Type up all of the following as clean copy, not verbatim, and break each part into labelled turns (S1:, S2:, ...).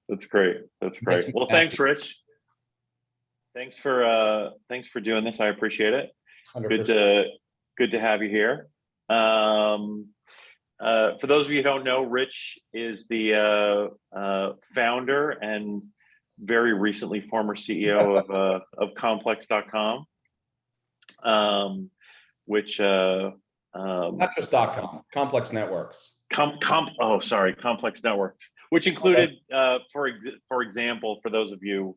S1: That's great. That's great. Well, thanks, Rich. Thanks for doing this. I appreciate it. Good
S2: 100%.
S1: to good to have you here. For those of you who don't know, Rich is the founder and very recently former CEO of complex.com, which
S2: Not just .com, Complex Networks.
S1: Complex Networks, which included, for example, for those of you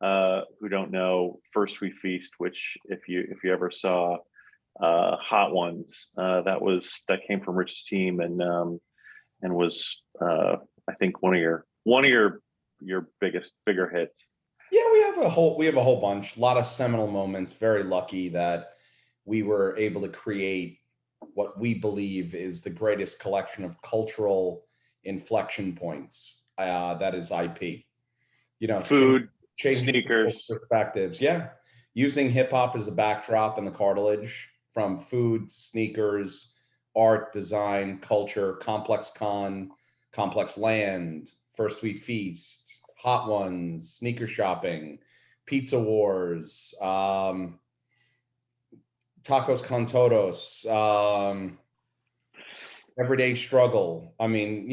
S1: who don't know, First We Feast, which if you ever saw Hot Ones, that came from Rich's team and was I think one of your bigger hits.
S2: Yeah, we have a whole bunch, a lot of seminal moments. Very lucky that we were able to create what we believe is the greatest collection of cultural inflection points. That is IP.
S1: Food,
S2: changing
S1: sneakers,
S2: perspectives. Yeah, using hip hop as a backdrop and the cartilage from food, sneakers, art, design, culture, Complex Con, Complex Land, First We Feast, Hot Ones, sneaker shopping, Pizza Wars, Tacos con Todos, Everyday Struggle. I mean,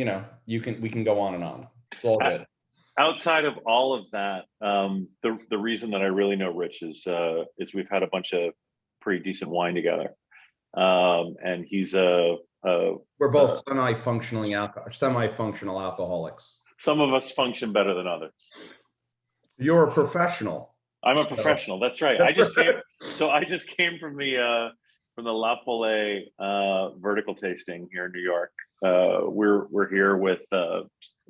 S2: we can go on and on. It's all good.
S1: Outside of all of that, the reason that I really know Rich is we've had a bunch of pretty decent wine together, and he's we're
S2: both semi-functional alcoholics.
S1: Some of us function better than others.
S2: You're a professional.
S1: I'm a professional. That's right. I just came from the La Folle vertical tasting here in New York. We're here with a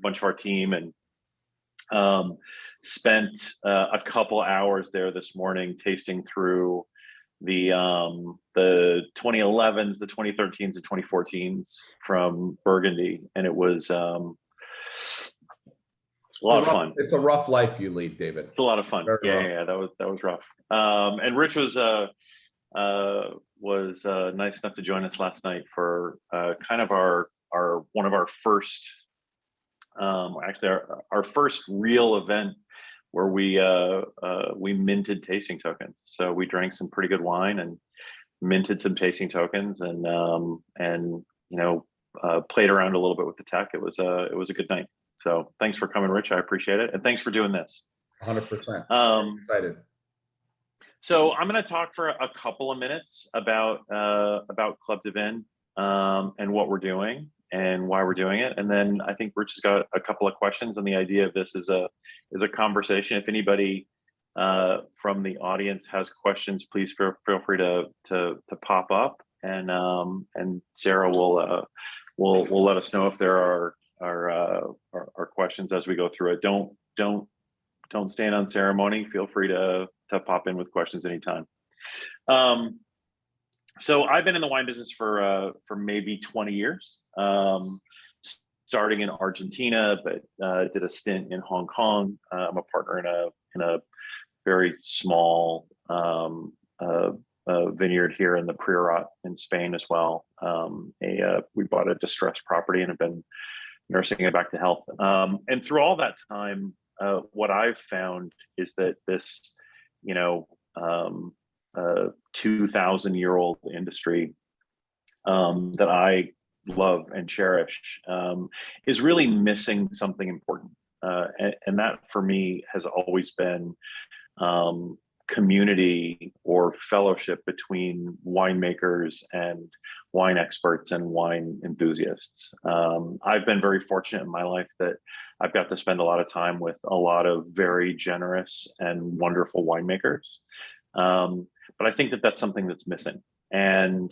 S1: bunch of our team and spent a couple hours there this morning tasting through the 2011s, the 2013s, and 2014s from Burgundy, and it was a lot of fun.
S2: It's a rough life you lead, David.
S1: It's a lot of fun. Yeah, that was rough. And Rich was nice enough to join us last night for kind of our one of our first, actually our first real event where we minted tasting tokens. So we drank some pretty good wine and minted some tasting tokens and played around a little bit with the tech. It was a good night. So thanks for coming, Rich. I appreciate it. And thanks for doing this.
S2: 100%. Excited.
S1: So I'm going to talk for a couple of minutes about Club dVIN and what we're doing and why we're doing it. And then I think Rich has got a couple of questions, and the idea of this is a conversation. If anybody from the audience has questions, please feel free to pop up, and Sarah will let us know if there are questions as we go through it. Don't stand on ceremony. Feel free to pop in with questions anytime. So I've been in the wine business for maybe 20 years, starting in Argentina, but did a stint in Hong Kong. I'm a partner in a very small vineyard here in the Priorat in Spain as well. We bought a distressed property and have been nursing it back to health. And through all that time, what I've found is that this, 2,000-year-old industry that I love and cherish is really missing something important. And that for me has always been community or fellowship between winemakers and wine experts and wine enthusiasts. I've been very fortunate in my life that I've got to spend a lot of time with a lot of very generous and wonderful winemakers. But I think that that's something that's missing. And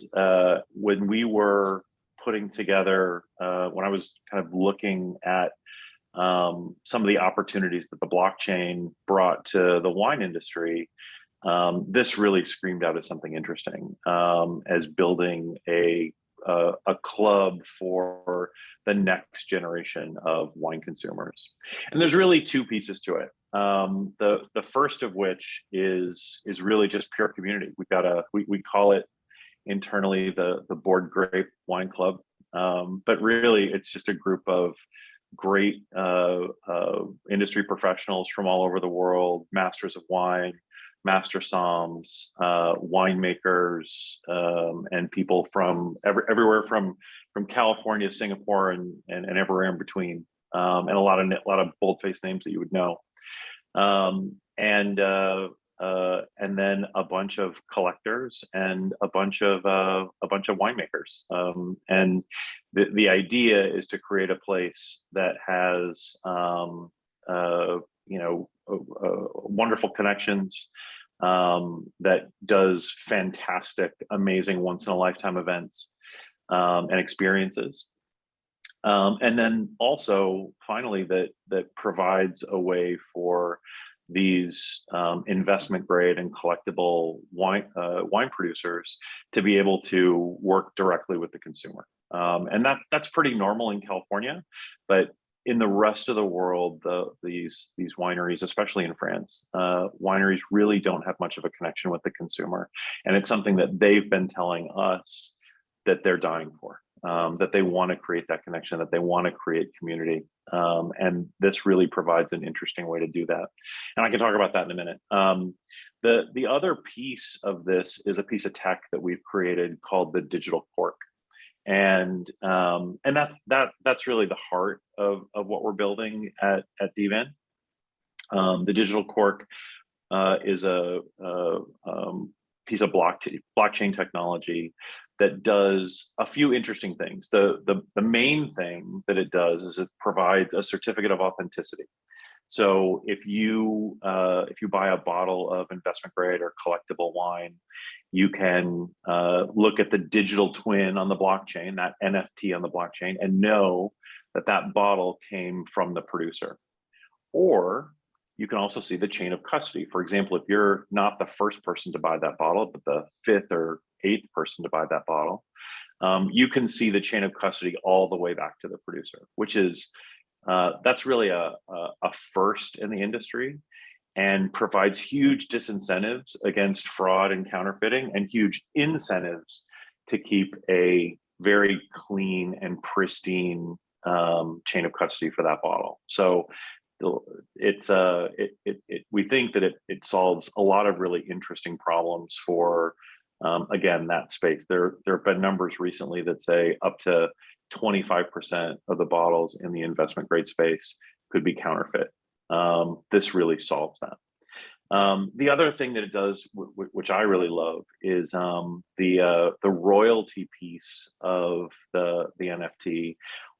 S1: when we were putting together, when I was kind of looking at some of the opportunities that the blockchain brought to the wine industry, this really screamed out as something interesting, as building a club for the next generation of wine consumers. And there's really two pieces to it. The first of which is really just pure community. We call it internally the Board Grape Wine Club, but really it's just a group of great industry professionals from all over the world, masters of wine, master somms, winemakers, and people from everywhere from California, Singapore, and everywhere in between, and a lot of bold-faced names that you would know, and then a bunch of collectors and a bunch of winemakers, and the idea is to create a place that has wonderful connections, that does fantastic, amazing, once in a lifetime events, and experiences. And then also, finally, that provides a way for these investment grade and collectible wine producers to be able to work directly with the consumer. And that's pretty normal in California, but in the rest of the world, these wineries, especially in France, wineries really don't have much of a connection with the consumer, and it's something that they've been telling us that they're dying for. That they want to create that connection, that they want to create community. And this really provides an interesting way to do that. And I can talk about that in a minute. The other piece of this is a piece of tech that we've created called the digital cork. And that's really the heart of what we're building at dVIN. The digital cork is a piece of blockchain technology that does a few interesting things. The main thing that it does is it provides a certificate of authenticity. So if you buy a bottle of investment grade or collectible wine, you can look at the digital twin on the blockchain, that NFT on the blockchain, and know that that bottle came from the producer. Or you can also see the chain of custody. For example, if you're not the first person to buy that bottle, but the fifth or eighth person to buy that bottle, you can see the chain of custody all the way back to the producer, which is, that's really a first in the industry, and provides huge disincentives against fraud and counterfeiting, and huge incentives to keep a very clean and pristine chain of custody for that bottle. So we think that it solves a lot of really interesting problems for, again, that space. There have been numbers recently that say up to 25% of the bottles in the investment grade space could be counterfeit. This really solves that. The other thing that it does, which I really love, is the royalty piece of the NFT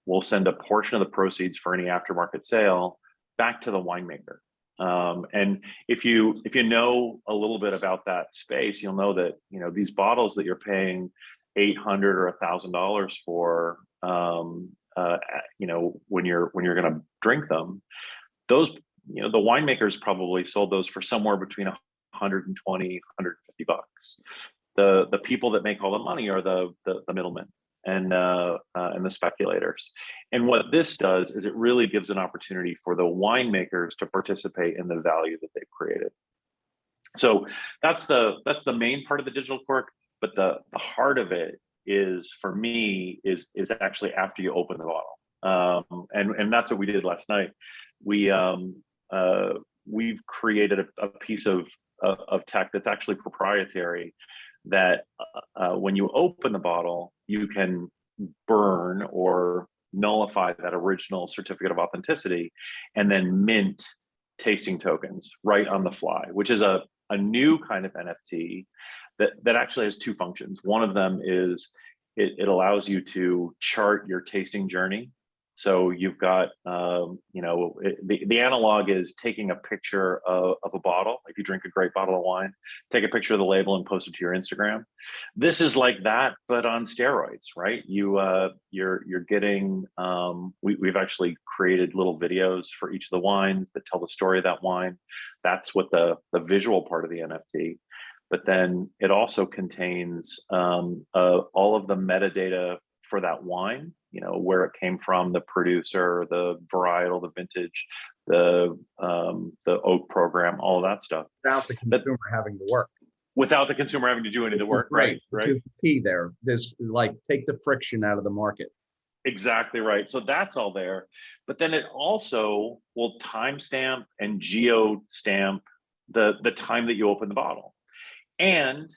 S1: will send a portion of the proceeds for any aftermarket sale back to the winemaker. And if you know a little bit about that space, you'll know that these bottles that you're paying $800 or $1,000 for, when you're going to drink them, those the winemakers probably sold those for somewhere between 120, 150 bucks. The people that make all the money are the middlemen and the speculators. And what this does is it really gives an opportunity for the winemakers to participate in the value that they've created. So that's the main part of the digital cork, but the heart of it is, for me, is actually after you open the bottle. And that's what we did last night. We've created a piece of tech that's actually proprietary, that when you open the bottle, you can burn or nullify that original certificate of authenticity and then mint tasting tokens right on the fly, which is a new kind of NFT that actually has two functions. One of them is it allows you to chart your tasting journey. So you've got, the analog is taking a picture of a bottle. If you drink a great bottle of wine, take a picture of the label and post it to your Instagram. This is like that, but on steroids, right? You're getting, we've actually created little videos for each of the wines that tell the story of that wine. That's what the visual part of the NFT. But then it also contains all of the metadata for that wine, where it came from, the producer, the varietal, the vintage, the oak program, all of that stuff.
S3: Without the consumer having to work.
S1: Without the consumer having to do any of the work, right?
S3: Which is the key there. There's take the friction out of the market.
S1: Exactly right. So that's all there. But then it also will timestamp and geo stamp the time that you open the bottle. And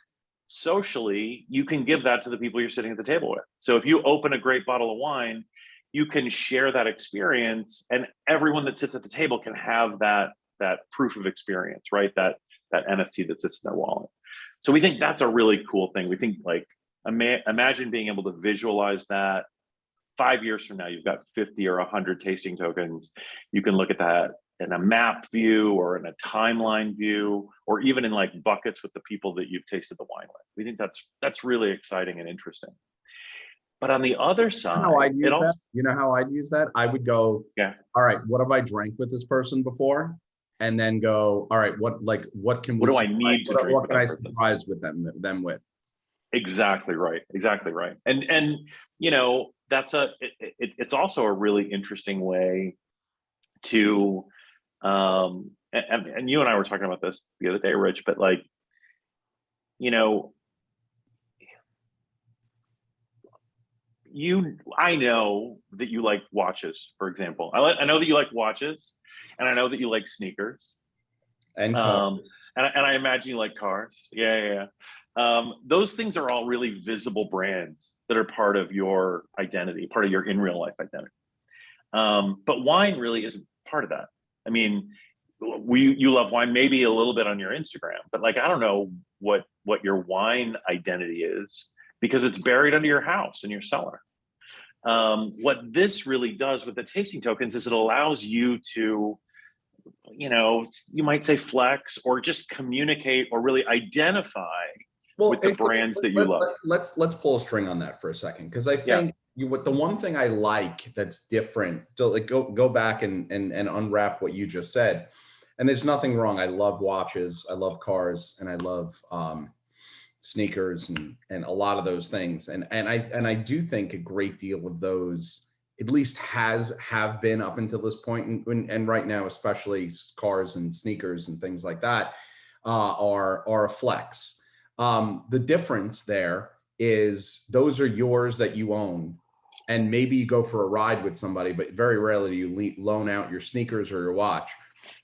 S1: socially, you can give that to the people you're sitting at the table with. So if you open a great bottle of wine, you can share that experience, and everyone that sits at the table can have that proof of experience, right? That NFT that sits in their wallet. So we think that's a really cool thing. We think like imagine being able to visualize that. 5 years from now, you've got 50 or 100 tasting tokens. You can look at that in a map view or in a timeline view, or even in like buckets with the people that you've tasted the wine with. We think that's really exciting and interesting. But on the other side,
S3: How I'd use that? You know how I'd use that? I would go,
S1: yeah,
S3: all right, what have I drank with this person before? And then go, all right, what can we
S1: what do I need to drink
S3: what
S1: with
S3: can
S1: that
S3: I
S1: person?
S3: surprise with them with?
S1: Exactly right. Exactly right. And you know, it's also a really interesting way to and you and I were talking about this the other day, Rich, but like, you know, I know that you like watches, for example. I know that you like watches, and I know that you like sneakers.
S2: And cars.
S1: And I imagine you like cars. Yeah. Those things are all really visible brands that are part of your identity, part of your in real life identity. But wine really isn't part of that. I mean, you love wine maybe a little bit on your Instagram, but like I don't know what your wine identity is because it's buried under your house in your cellar. What this really does with the tasting tokens is it allows you to, you know, you might say flex or just communicate or really identify with the brands that you love.
S2: Let's pull a string on that for a second, because I think what the one thing I like that's different. So like go back and unwrap what you just said. And there's nothing wrong. I love watches, I love cars, and I love sneakers and a lot of those things. And I do think a great deal of those at least have been up until this point, and right now, especially cars and sneakers and things like that, are a flex. The difference there is those are yours that you own, and maybe you go for a ride with somebody, but very rarely do you loan out your sneakers or your watch.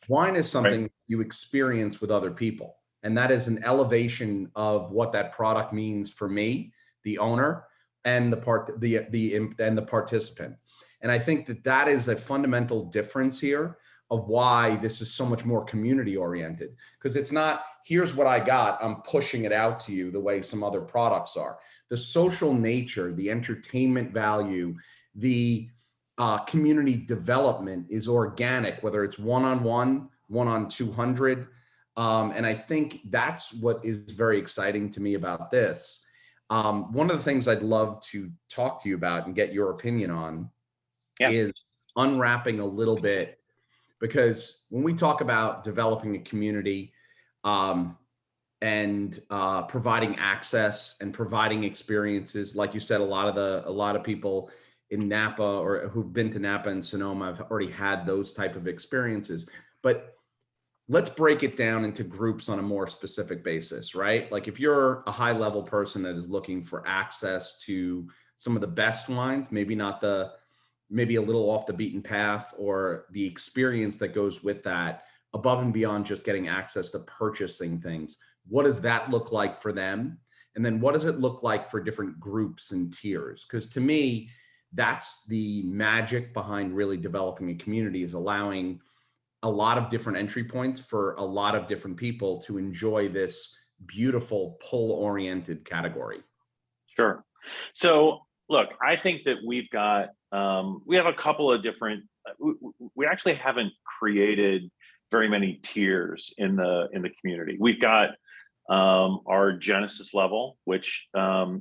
S2: Wine is something you experience with other people, and that is an elevation of what that product means for me, the owner, and the participant. And I think that is a fundamental difference here of why this is so much more community oriented, because it's not, here's what I got, I'm pushing it out to you the way some other products are. The social nature, the entertainment value, the community development is organic, whether it's one-on-one, one on 200. And I think that's what is very exciting to me about this. One of the things I'd love to talk to you about and get your opinion on is unwrapping a little bit, because when we talk about developing a community and providing access and providing experiences, like you said, a lot of people in Napa or who've been to Napa and Sonoma have already had those type of experiences. But let's break it down into groups on a more specific basis, right? Like if you're a high level person that is looking for access to some of the best wines, maybe a little off the beaten path, or the experience that goes with that above and beyond just getting access to purchasing things. What does that look like for them? And then what does it look like for different groups and tiers? Because to me, that's the magic behind really developing a community, is allowing a lot of different entry points for a lot of different people to enjoy this beautiful pull-oriented category.
S1: Sure. So look, I think that we have a couple of different, we actually haven't created very many tiers in the community. We've got our Genesis level, which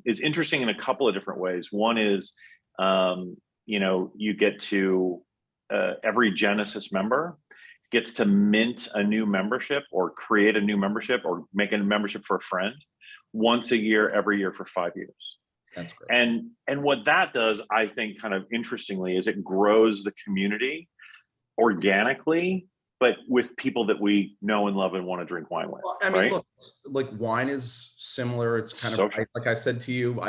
S1: is interesting in a couple of different ways. One is, you get to, every Genesis member gets to mint a new membership or create a new membership or make a membership for a friend once a year, every year for 5 years.
S2: That's great.
S1: And what that does, I think, kind of interestingly, is it grows the community organically
S3: Right.
S1: with people that we know and love and want to drink wine with.
S3: Well, I mean,
S1: right?
S3: look, like wine is similar. It's kind of
S1: Social.
S3: like I said to you,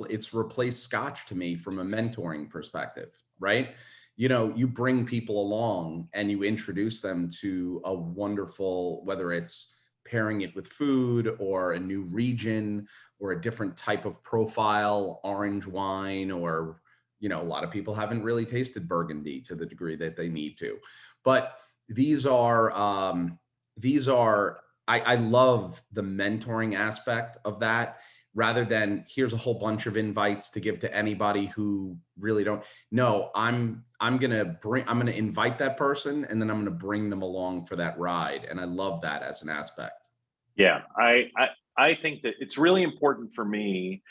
S3: it's replaced scotch to me from a mentoring perspective, right? You know, you bring people along and you introduce them to a wonderful, whether it's pairing it with food or a new region or a different type of profile, orange wine, or, you know, a lot of people haven't really tasted Burgundy to the degree that they need to. But these are, I love the mentoring aspect of that, rather than here's a whole bunch of invites to give to anybody who really don't. No, I'm gonna invite that person, and then I'm gonna bring them along for that ride. And I love that as an aspect.
S1: Yeah, I think that it's really important for me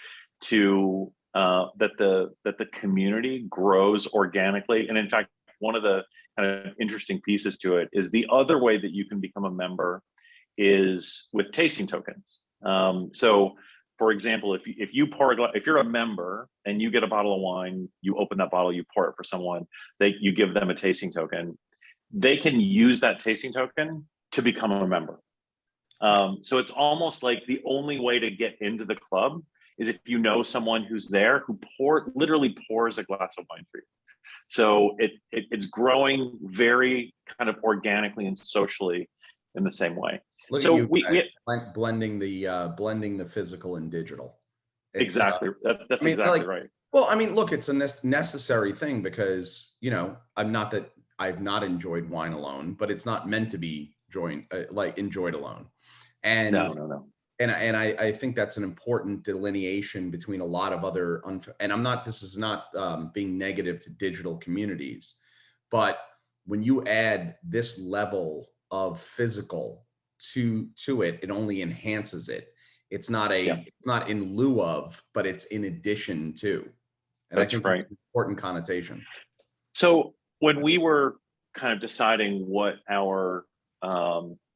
S1: to that the community grows organically. And in fact, one of the kind of interesting pieces to it is the other way that you can become a member is with tasting tokens. So, for example, if you're a member and you get a bottle of wine, you open that bottle, you pour it for someone, you give them a tasting token. They can use that tasting token to become a member. So it's almost like the only way to get into the club is if you know someone who's there who literally pours a glass of wine for you. So it's growing very kind of organically and socially in the same way.
S3: Look
S1: So
S3: at you,
S1: we
S3: blending the physical and digital.
S1: exactly that's
S3: I mean,
S1: exactly
S3: like,
S1: right.
S3: well, I mean, look, it's a necessary thing because, you know, I've not enjoyed wine alone, but it's not meant to be enjoyed alone. And
S1: No.
S3: I think that's an important delineation between a lot of other, and this is not being negative to digital communities, but when you add this level of physical to it, it only enhances it. It's not it's not in lieu of, but it's in addition to. And
S1: That's
S3: I think
S1: right.
S3: that's an important connotation.
S1: So when we were kind of deciding what our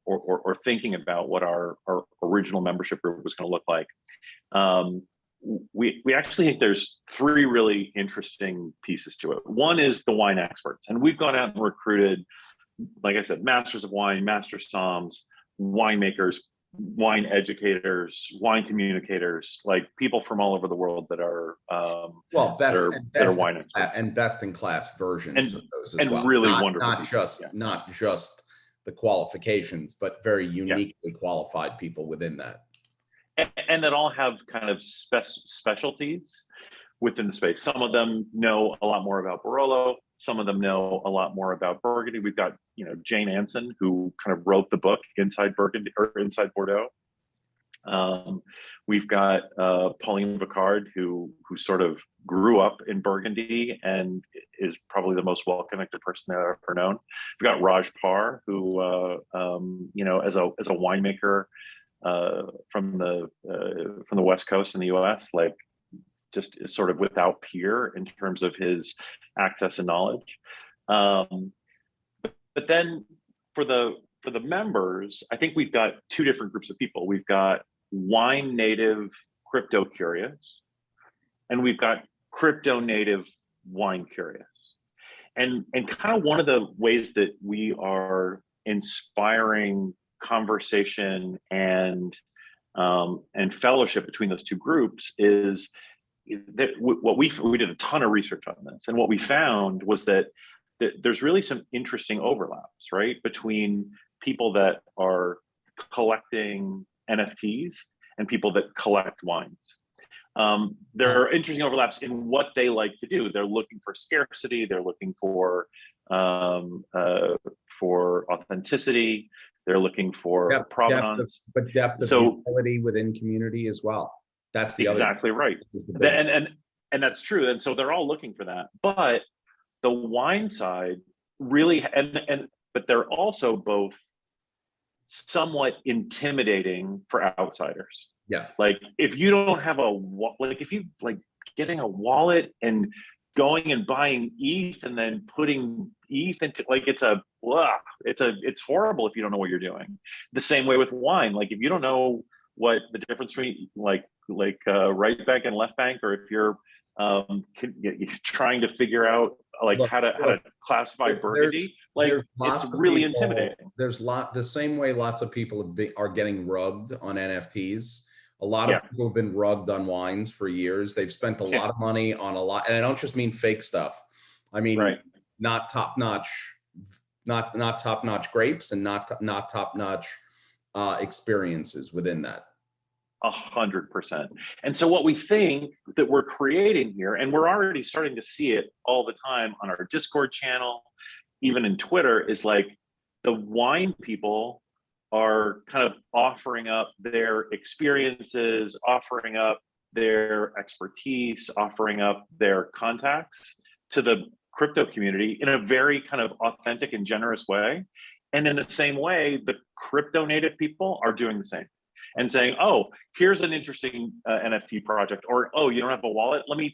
S1: or thinking about what our original membership group was going to look like, we actually think there's three really interesting pieces to it. One is the wine experts, and we've gone out and recruited, like I said, masters of wine, master somms, winemakers, wine educators, wine communicators, like people from all over the world that are
S3: Well,
S1: that are wine experts
S3: and best in class versions of those as well.
S1: really wonderful
S3: Not
S1: people.
S3: not just the qualifications, but very
S1: Yeah.
S3: uniquely qualified people within that.
S1: And that all have kind of specialties within the space. Some of them know a lot more about Barolo. Some of them know a lot more about Burgundy. We've got, you know, Jane Anson, who kind of wrote the book Inside Burgundy or Inside Bordeaux. We've got Pauline Vicard, who sort of grew up in Burgundy and is probably the most well-connected person that I've ever known. We've got Raj Parr, who you know, as a winemaker from the West Coast in the U.S., like just is sort of without peer in terms of his access and knowledge. But then for the members, I think we've got two different groups of people. We've got wine native crypto curious, and we've got crypto native wine curious. And kind of one of the ways that we are inspiring conversation and fellowship between those two groups is that we did a ton of research on this, and what we found was that there's really some interesting overlaps, right, between people that are collecting NFTs and people that collect wines. There are interesting overlaps in what they like to do. They're looking for scarcity. They're looking for authenticity. They're looking for provenance,
S3: depth of utility within community as well. That's the
S1: exactly right. And that's true. And so they're all looking for that. But the wine side really, but they're also both somewhat intimidating for outsiders.
S3: Yeah.
S1: Like if you don't have if you like getting a wallet and going and buying ETH and then putting ETH into, like, it's horrible if you don't know what you're doing. The same way with wine. Like if you don't know what the difference between like right bank and left bank, or if you're trying to figure out like
S3: Look,
S1: how to classify Burgundy. Like it's really intimidating.
S3: The same way lots of people are getting rugged on NFTs. A lot of
S1: Yeah.
S3: people have been rugged on wines for years. They've spent a lot of money on a lot, and I don't just mean fake stuff. I mean, not top-notch, not top-notch grapes, and not top-notch experiences within that.
S1: 100%. And so what we think that we're creating here, and we're already starting to see it all the time on our Discord channel, even in Twitter, is like the wine people are kind of offering up their experiences, offering up their expertise, offering up their contacts to the crypto community in a very kind of authentic and generous way. And in the same way, the crypto native people are doing the same and saying, oh, here's an interesting NFT project, or, oh, you don't have a wallet? I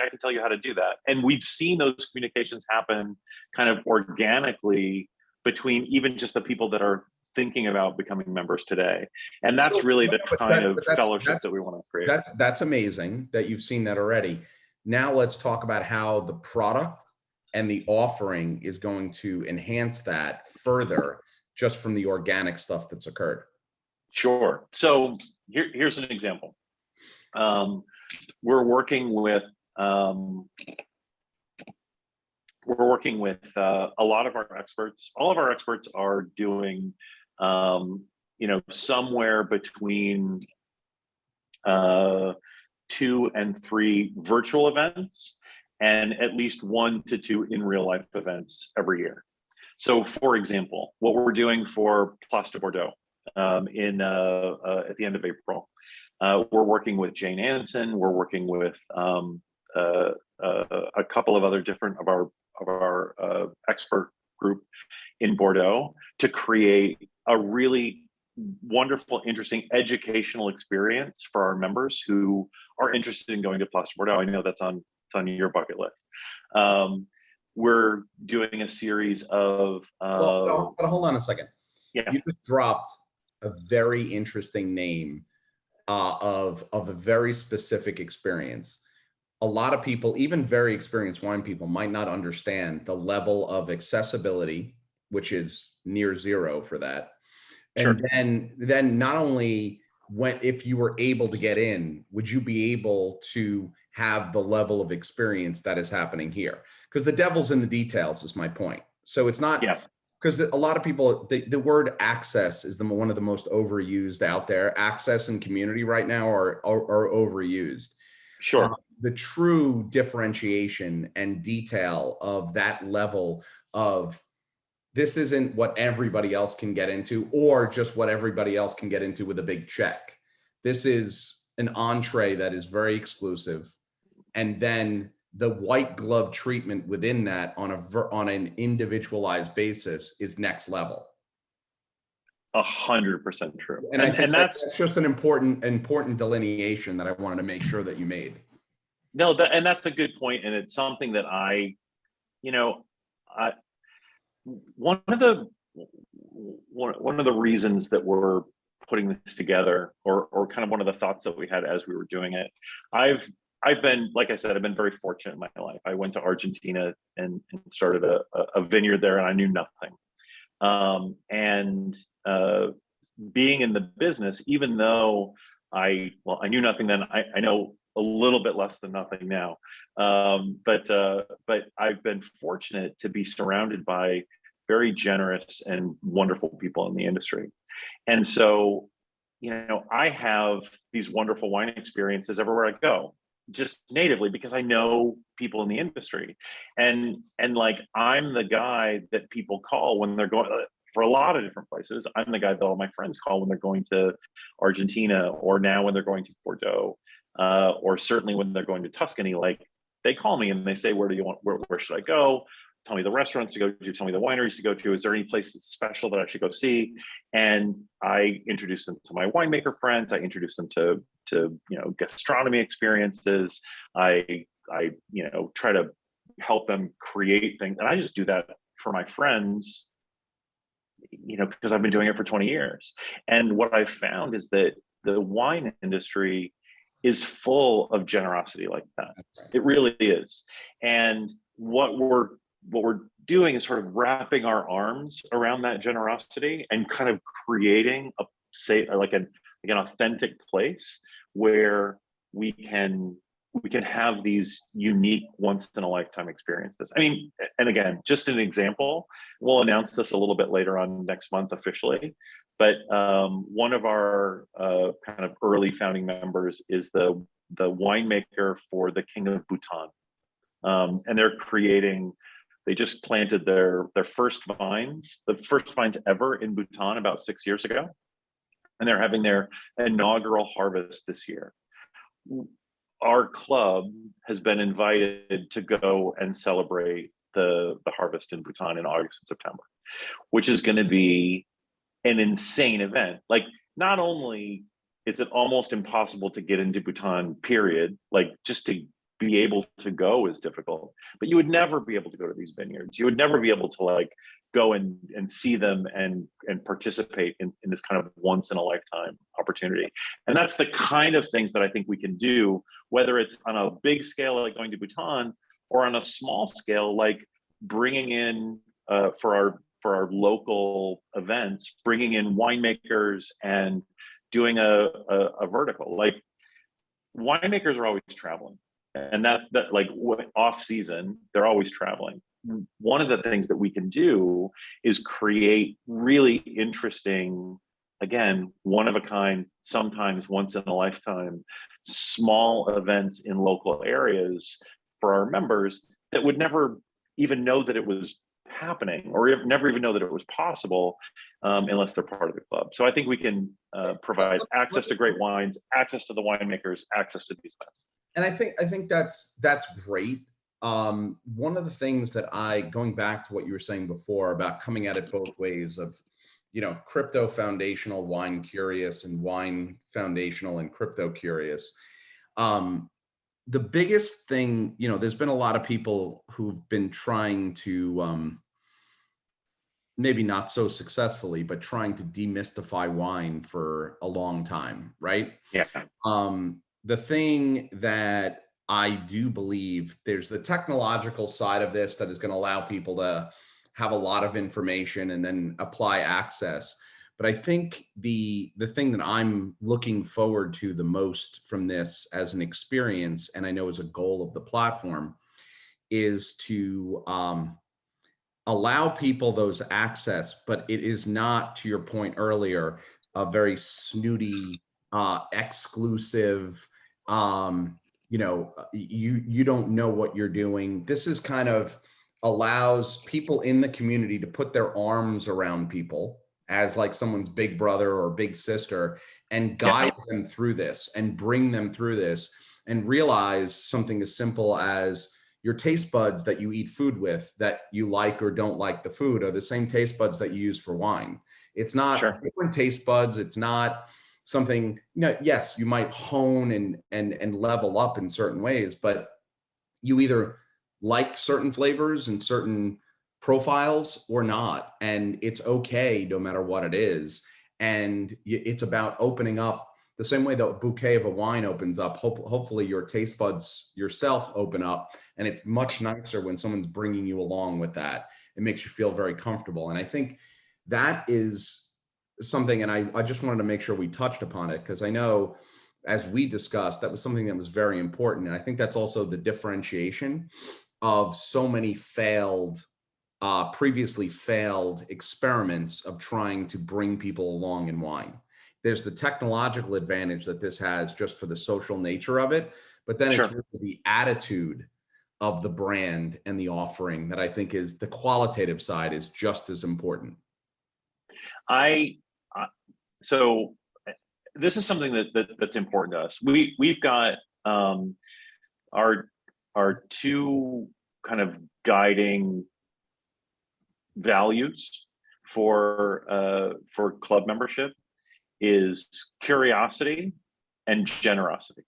S1: can tell you how to do that. And we've seen those communications happen kind of organically between even just the people that are thinking about becoming members today. And that's really the kind of fellowship that we want to create.
S3: That's amazing that you've seen that already. Now let's talk about how the product and the offering is going to enhance that further just from the organic stuff that's occurred.
S1: Sure. So here's an example. We're working with a lot of our experts. All of our experts are doing, somewhere between 2 and 3 virtual events, and at least 1 to 2 in real life events every year. So, for example, what we're doing for Place de Bordeaux at the end of April, we're working with Jane Anson. We're working with a couple of other different of our expert group in Bordeaux to create a really wonderful, interesting educational experience for our members who are interested in going to Place de Bordeaux. I know that's on your bucket list. We're doing a series of.
S3: But hold on a second.
S1: Yeah.
S3: You just dropped a very interesting name of a very specific experience. A lot of people, even very experienced wine people, might not understand the level of accessibility, which is near zero for that. And then not only if you were able to get in, would you be able to have the level of experience that is happening here? Because the devil's in the details is my point. So it's not, because a lot of people, the word access is one of the most overused out there. Access and community right now are overused.
S1: Sure.
S3: The true differentiation and detail of that level of this isn't what everybody else can get into, or just what everybody else can get into with a big check. This is an entree that is very exclusive. And then the white glove treatment within that on an individualized basis is next level.
S1: 100% true.
S3: And I think that's just an important delineation that I wanted to make sure that you made.
S1: No, and that's a good point. And it's something that one of the reasons that we're putting this together, or kind of one of the thoughts that we had as we were doing it, I've been, like I said, I've been very fortunate in my life. I went to Argentina and started a vineyard there, and I knew nothing. Being in the business, even though I knew nothing then, I know a little bit less than nothing now. But I've been fortunate to be surrounded by very generous and wonderful people in the industry. And so, I have these wonderful wine experiences everywhere I go, just natively, because I know people in the industry. And like, I'm the guy that people call when they're going for a lot of different places. I'm the guy that all my friends call when they're going to Argentina, or now when they're going to Bordeaux, or certainly when they're going to Tuscany. Like, they call me and they say, where should I go? Tell me the restaurants to go to, tell me the wineries to go to. Is there any place that's special that I should go see? And I introduce them to my winemaker friends. I introduce them to gastronomy experiences. I try to help them create things. And I just do that for my friends, because I've been doing it for 20 years. And what I found is that the wine industry is full of generosity like that.
S2: Right.
S1: It really is. And what we're doing is sort of wrapping our arms around that generosity and kind of creating a an authentic place where we can have these unique once in a lifetime experiences. I mean, and again, just an example, we'll announce this a little bit later on next month officially, but one of our kind of early founding members is the winemaker for the King of Bhutan. And they just planted their first vines, the first vines ever in Bhutan about 6 years ago. And they're having their inaugural harvest this year. Our club has been invited to go and celebrate the harvest in Bhutan in August and September, which is going to be an insane event. Like, not only is it almost impossible to get into Bhutan, period, like just to be able to go is difficult, but you would never be able to go to these vineyards. You would never be able to like go and see them and participate in this kind of once in a lifetime opportunity. And that's the kind of things that I think we can do, whether it's on a big scale, like going to Bhutan, or on a small scale, like bringing in for our local events, bringing in winemakers and doing a vertical. Like, winemakers are always traveling, and that like off season, they're always traveling. One of the things that we can do is create really interesting, again, one of a kind, sometimes once in a lifetime, small events in local areas for our members that would never even know that it was happening, or never even know that it was possible, unless they're part of the club. So I think we can provide access to great wines, access to the winemakers, access to these events.
S3: And I think that's great. One of the things that going back to what you were saying before about coming at it both ways of, crypto foundational, wine curious, and wine foundational and crypto curious. The biggest thing, there's been a lot of people who've been trying to, maybe not so successfully, but trying to demystify wine for a long time, right?
S1: Yeah.
S3: The thing that I do believe, there's the technological side of this that is going to allow people to have a lot of information and then apply access. But I think the thing that I'm looking forward to the most from this as an experience, and I know as a goal of the platform, is to allow people those access, but it is not, to your point earlier, a very snooty, exclusive, you don't know what you're doing. This is kind of allows people in the community to put their arms around people as like someone's big brother or big sister and guide them through this and bring them through this, and realize something as simple as your taste buds that you eat food with, that you like or don't like the food, are the same taste buds that you use for wine. It's not different taste buds. It's not something, yes, you might hone and level up in certain ways, but you either like certain flavors and certain profiles or not. And it's okay no matter what it is. And it's about opening up the same way the bouquet of a wine opens up. Hopefully your taste buds yourself open up. And it's much nicer when someone's bringing you along with that. It makes you feel very comfortable. And I think that is something, and I just wanted to make sure we touched upon it, because I know as we discussed, that was something that was very important. And I think that's also the differentiation of so many previously failed experiments of trying to bring people along in wine. There's the technological advantage that this has just for the social nature of it, but then it's really the attitude of the brand and the offering that I think is the qualitative side is just as important.
S1: So this is something that's important to us. We've got our two kind of guiding values for club membership is curiosity and generosity.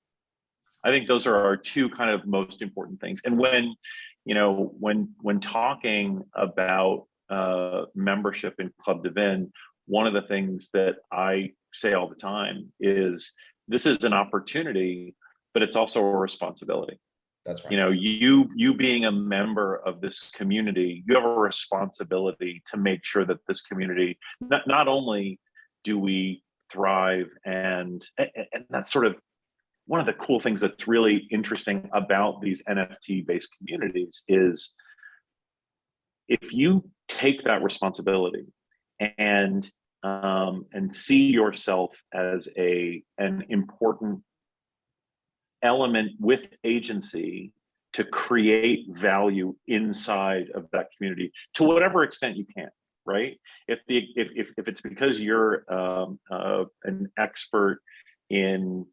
S1: I think those are our two kind of most important things. And when talking about membership in Club dVIN, one of the things that I say all the time is this is an opportunity but it's also a responsibility.
S2: That's right.
S1: You know, you being a member of this community, you have a responsibility to make sure that this community, not only do we thrive, and that's sort of one of the cool things that's really interesting about these NFT based communities is if you take that responsibility and see yourself as an important element with agency to create value inside of that community to whatever extent you can, right? If it's because you're an expert in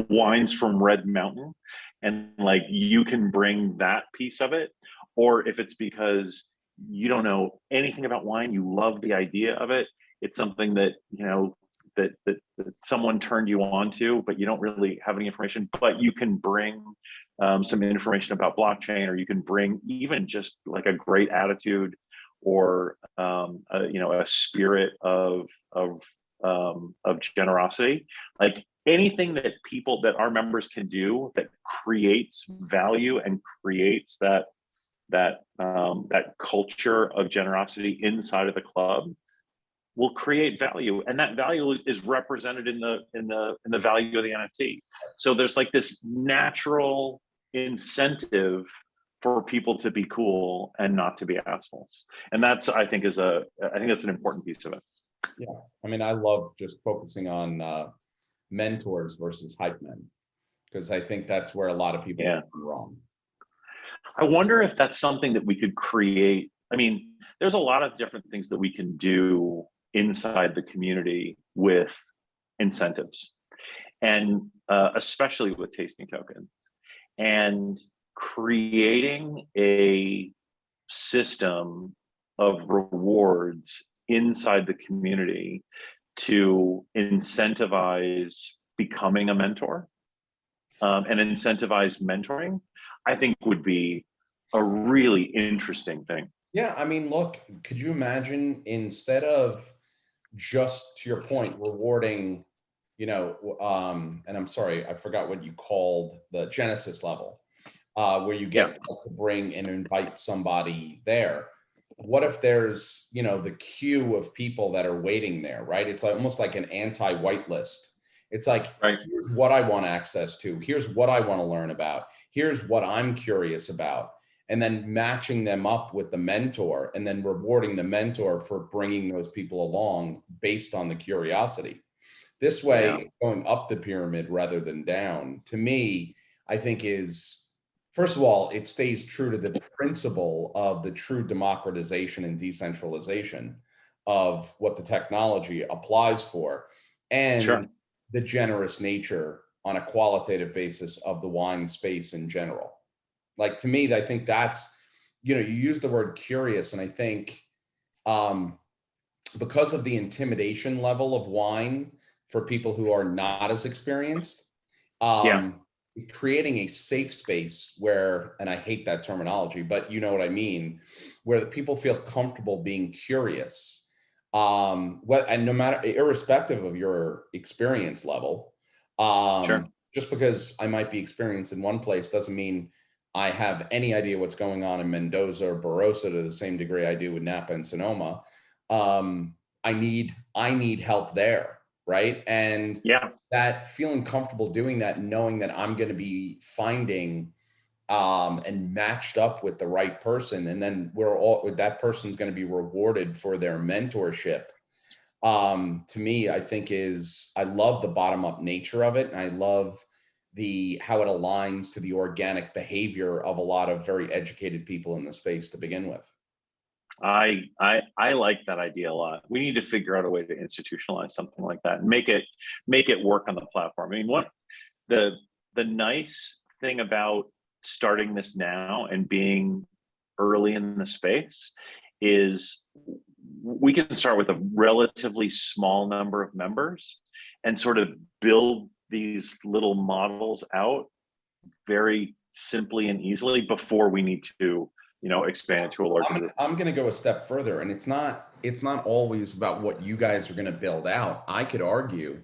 S1: wines from Red Mountain, and like you can bring that piece of it, or if it's because you don't know anything about wine, you love the idea of it, it's something that that someone turned you on to, but you don't really have any information, but you can bring some information about blockchain, or you can bring even just like a great attitude, or a spirit of generosity, like anything that our members can do that creates value and creates that culture of generosity inside of the club will create value, and that value is represented in the value of the NFT. So there's like this natural incentive for people to be cool and not to be assholes, and that's I think that's an important piece of it.
S2: Yeah, I mean, I love just focusing on mentors versus hype men, because I think that's where a lot of people are wrong.
S1: I wonder if that's something that we could create. I mean, there's a lot of different things that we can do inside the community with incentives, and especially with tasting tokens, and creating a system of rewards inside the community to incentivize becoming a mentor, and incentivize mentoring, I think would be a really interesting thing.
S2: Yeah, I mean, look, could you imagine, instead of just, to your point, rewarding, and I'm sorry, I forgot what you called the Genesis level, where you get to bring and invite somebody there. What if there's, the queue of people that are waiting there, right? It's like almost like an anti-whitelist. It's like, here's what I want access to. Here's what I want to learn about. Here's what I'm curious about. And then matching them up with the mentor, and then rewarding the mentor for bringing those people along based on the curiosity. This way, going up the pyramid rather than down, to me, I think is, first of all, it stays true to the principle of the true democratization and decentralization of what the technology applies for, and the generous nature on a qualitative basis of the wine space in general. Like, to me, I think that's, you use the word curious, and I think because of the intimidation level of wine for people who are not as experienced, creating a safe space where, and I hate that terminology, but you know what I mean, where the people feel comfortable being curious, and no matter, irrespective of your experience level, just because I might be experienced in one place doesn't mean I have any idea what's going on in Mendoza or Barossa to the same degree I do with Napa and Sonoma. I need help there, right? And that feeling comfortable doing that, knowing that I'm going to be finding and matched up with the right person, and then that person's going to be rewarded for their mentorship. To me, I think I love the bottom up nature of it, and I love how it aligns to the organic behavior of a lot of very educated people in the space to begin with.
S1: I like that idea a lot. We need to figure out a way to institutionalize something like that and make it work on the platform. I mean, the nice thing about starting this now and being early in the space is we can start with a relatively small number of members and sort of build these little models out very simply and easily before we need to, expand to a larger group.
S2: I'm going to go a step further, and it's not always about what you guys are going to build out. I could argue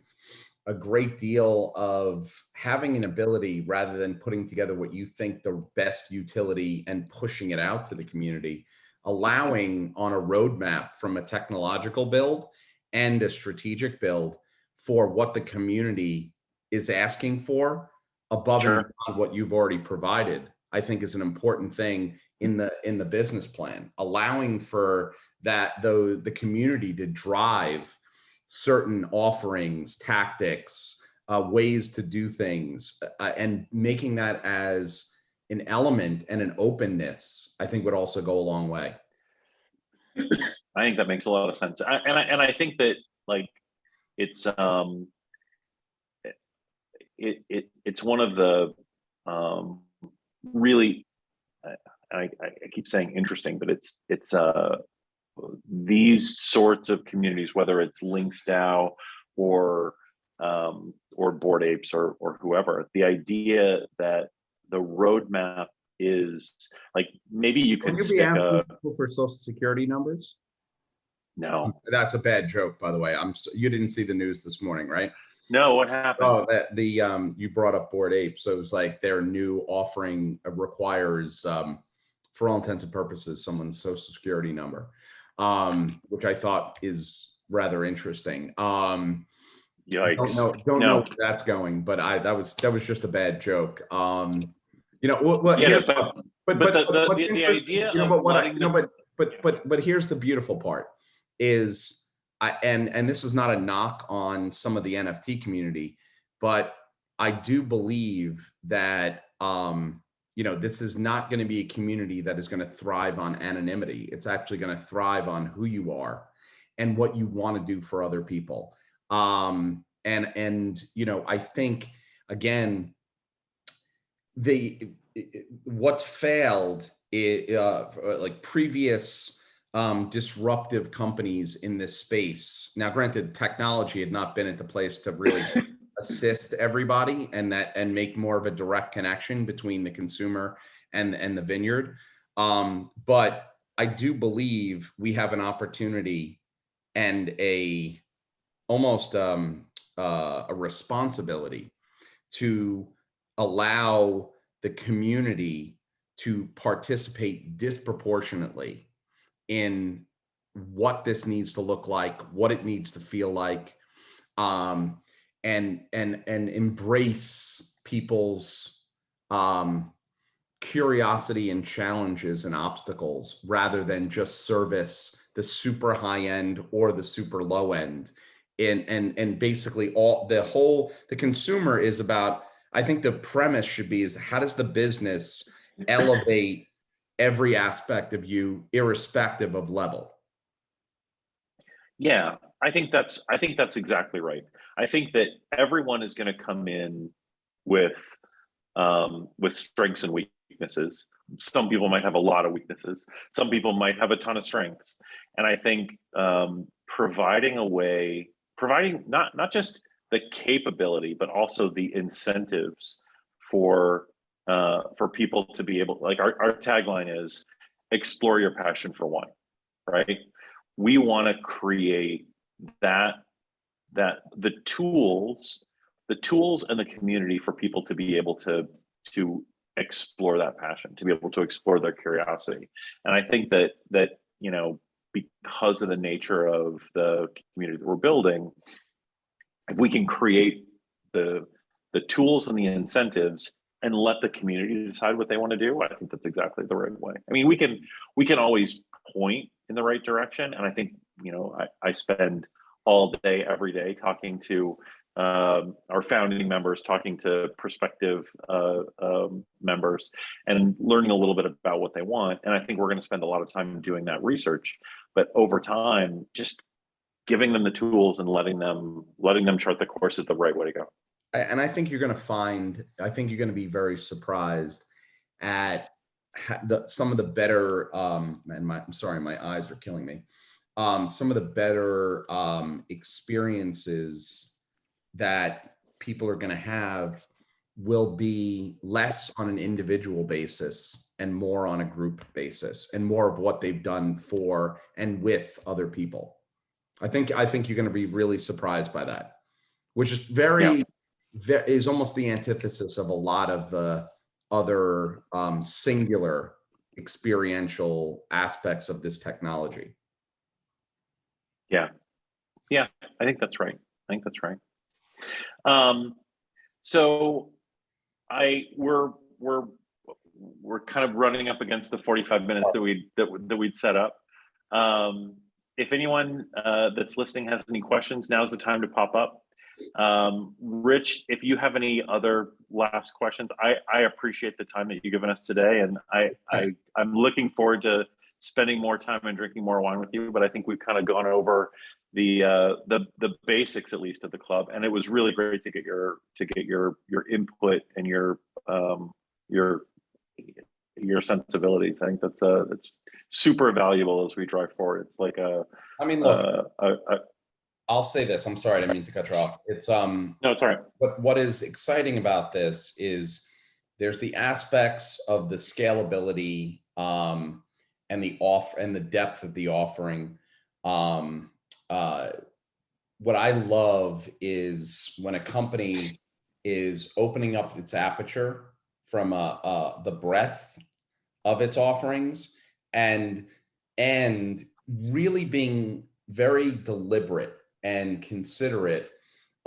S3: a great deal of having an ability rather than putting together what you think the best utility and pushing it out to the community, allowing on a roadmap from a technological build and a strategic build for what the community is asking for above and beyond what you've already provided, I think is an important thing in the business plan, allowing for that, though, the community to drive certain offerings, tactics, ways to do things, and making that as an element and an openness, I think would also go a long way.
S1: I think that makes a lot of sense. I think that, like, it's it's one of the really, I keep saying interesting, but it's these sorts of communities, whether it's Links DAO or Bored Apes or whoever, the idea that the roadmap is like, maybe you could
S3: Will you be asking people for social security numbers?
S1: No,
S3: that's a bad joke, by the way. You didn't see the news this morning, right?
S1: No, what happened?
S3: Oh, you brought up Bored Apes, so it was like their new offering requires, for all intents and purposes, someone's social security number, which I thought is rather interesting.
S1: Yikes!
S3: Don't know where that's going, but that was just a bad joke. You know, well,
S1: yeah,
S3: but
S1: the idea of
S3: but here's the beautiful part is, and this is not a knock on some of the NFT community, but I do believe that you know, this is not going to be a community that is going to thrive on anonymity. It's actually going to thrive on who you are and what you want to do for other people. And you know, I think again, what's failed is like previous disruptive companies in this space. Now, granted, technology had not been at the place to really assist everybody and make more of a direct connection between the consumer and the vineyard. But I do believe we have an opportunity and almost a responsibility to allow the community to participate disproportionately in what this needs to look like, what it needs to feel like, and embrace people's curiosity and challenges and obstacles rather than just service the super high end or the super low end. And basically the consumer is about, I think the premise should be, is how does the business elevate every aspect of you irrespective of level?
S1: Yeah, I think that's exactly right. I think that everyone is going to come in with strengths and weaknesses. Some people might have a lot of weaknesses. Some people might have a ton of strengths. And I think providing not just the capability, but also the incentives for people to be able, like our tagline is explore your passion for wine, right? We want to create that the tools and the community for people to be able to explore that passion, to be able to explore their curiosity. And I think that you know, because of the nature of the community that we're building, if we can create the tools and the incentives and let the community decide what they want to do, I think that's exactly the right way. I mean, we can always point in the right direction. And I think, you know, I spend all day, every day talking to our founding members, talking to prospective members and learning a little bit about what they want. And I think we're going to spend a lot of time doing that research, but over time, just giving them the tools and letting them chart the course is the right way to go.
S3: And I think you're going to be very surprised at some of the better, I'm sorry, my eyes are killing me. Some of the better experiences that people are going to have will be less on an individual basis and more on a group basis, and more of what they've done for and with other people. I think you're going to be really surprised by that. which is is almost the antithesis of a lot of the other singular experiential aspects of this technology.
S1: Yeah. I think that's right. So we're kind of running up against the 45 minutes that we'd set up. If anyone that's listening has any questions, now's the time to pop up. Rich, if you have any other last questions, I appreciate the time that you've given us today, and I'm looking forward to spending more time and drinking more wine with you. But I think we've kind of gone over the basics, at least, of the club, and it was really great to get your input and your sensibilities. I think that's super valuable as we drive forward. It's like
S2: I mean, look, I'll say this. I'm sorry, I didn't mean to cut you off. It's
S1: no, it's all right.
S2: But what is exciting about this is there's the aspects of the scalability and the depth of the offering. What I love is when a company is opening up its aperture from the breadth of its offerings and really being very deliberate and considerate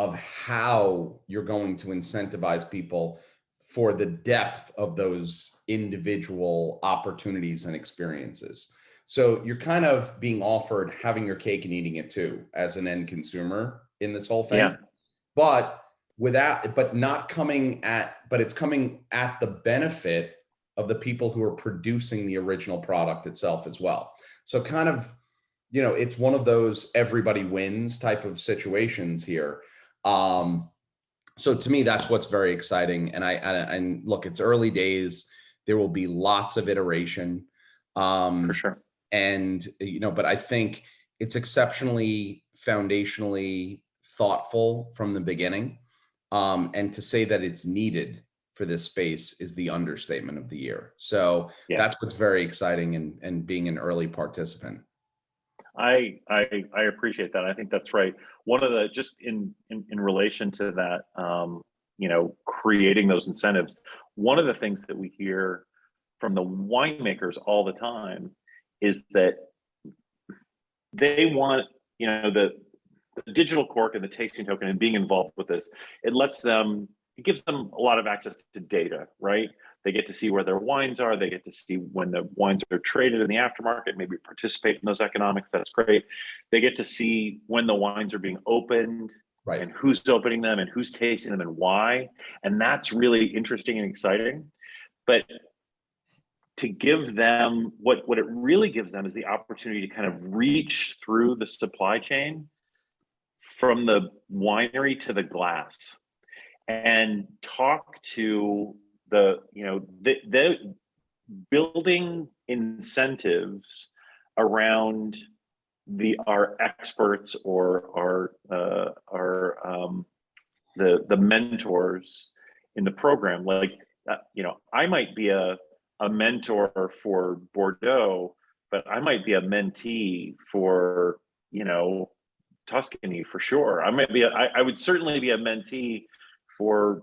S2: of how you're going to incentivize people for the depth of those individual opportunities and experiences. So you're kind of being offered having your cake and eating it too as an end consumer in this whole thing. But it's coming at the benefit of the people who are producing the original product itself as well. So kind of, it's one of those everybody wins type of situations here. So to me, that's what's very exciting. And look, it's early days. There will be lots of iteration.
S1: For sure.
S2: And, but I think it's exceptionally foundationally thoughtful from the beginning. And to say that it's needed for this space is the understatement of the year. So that's what's very exciting and being an early participant.
S1: I appreciate that. I think that's right. One of the, just in relation to that, creating those incentives, one of the things that we hear from the winemakers all the time is that they want, the digital cork and the tasting token and being involved with this, it gives them a lot of access to data, right? They get to see where their wines are. They get to see when the wines are traded in the aftermarket, maybe participate in those economics. That's great. They get to see when the wines are being opened, right, and who's opening them and who's tasting them and why. And that's really interesting and exciting. But to give them, what it really gives them is the opportunity to kind of reach through the supply chain from the winery to the glass and talk to the building incentives around our experts or the mentors in the program. Like, I might be a mentor for Bordeaux, but I might be a mentee for, Tuscany for sure. I would certainly be a mentee for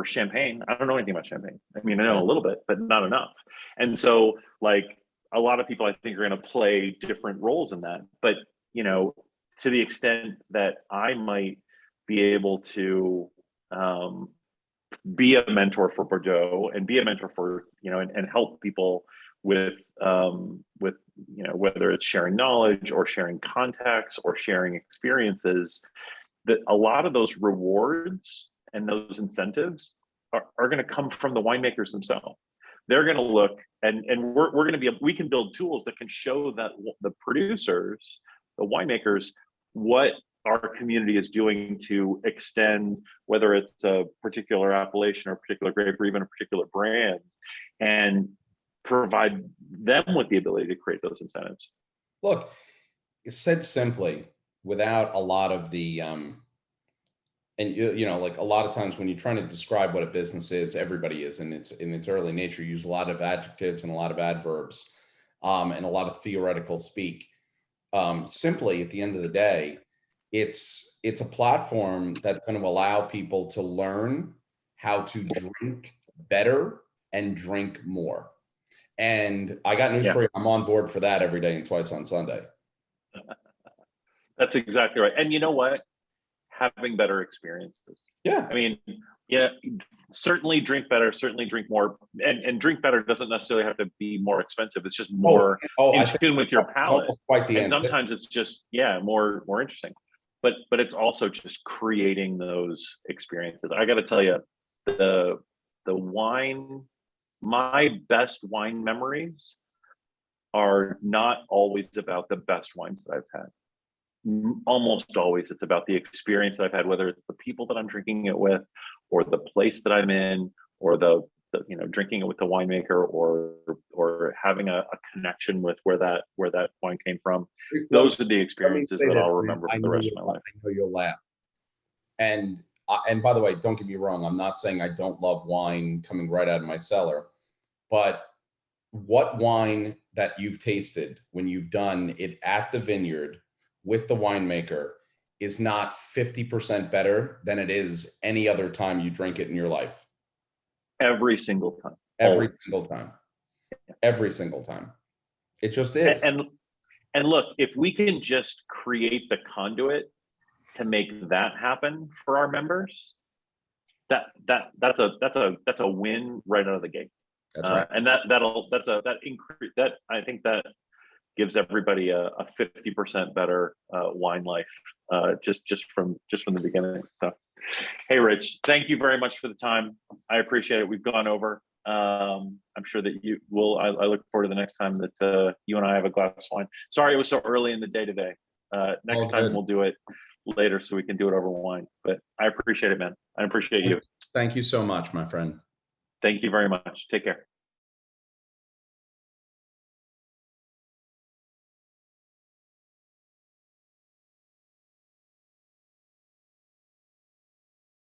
S1: Champagne. I don't know anything about Champagne. I mean, I know a little bit, but not enough. And so, like, a lot of people, I think, are going to play different roles in that. But, to the extent that I might be able to be a mentor for Bordeaux and be a mentor for, and help people with whether it's sharing knowledge or sharing contacts or sharing experiences, that a lot of those rewards and those incentives are going to come from the winemakers themselves. They're going to look and we can build tools that can show that the producers, the winemakers, what our community is doing to extend, whether it's a particular appellation or a particular grape or even a particular brand, and provide them with the ability to create those incentives.
S2: Look, said simply, without a lot of the and like a lot of times when you're trying to describe what a business is, everybody is in its early nature, use a lot of adjectives and a lot of adverbs and a lot of theoretical speak. Simply, at the end of the day, it's a platform that's going to allow people to learn how to drink better and drink more. And I got news for you. I'm on board for that every day and twice on Sunday.
S1: That's exactly right. And you know what? Having better experiences.
S2: Yeah.
S1: I mean, yeah, certainly drink better, certainly drink more, and drink better doesn't necessarily have to be more expensive. It's just more in tune with your palate. And sometimes it's just, more interesting. But it's also just creating those experiences. I got to tell you, the wine, my best wine memories are not always about the best wines that I've had. Almost always it's about the experience that I've had, whether it's the people that I'm drinking it with, or the place that I'm in, or the drinking it with the winemaker, or having a connection with where that wine came from. Those are the experiences that I'll remember for the rest of my life.
S2: I know you'll laugh. And by the way, don't get me wrong, I'm not saying I don't love wine coming right out of my cellar, but what wine that you've tasted when you've done it at the vineyard with the winemaker is not 50% better than it is any other time you drink it in your life.
S1: Every single time.
S2: Every single time. Every single time. It just is.
S1: And look, if we can just create the conduit to make that happen for our members, that's a win right out of the gate.
S2: That's right.
S1: And I think that gives everybody a 50% better wine life just from the beginning. So, hey, Rich, thank you very much for the time. I appreciate it. We've gone over. I'm sure that you will. I look forward to the next time that you and I have a glass of wine. Sorry, it was so early in the day today. Next time we'll do it later so we can do it over wine. But I appreciate it, man. I appreciate you.
S3: Thank you so much, my friend.
S1: Thank you very much. Take care.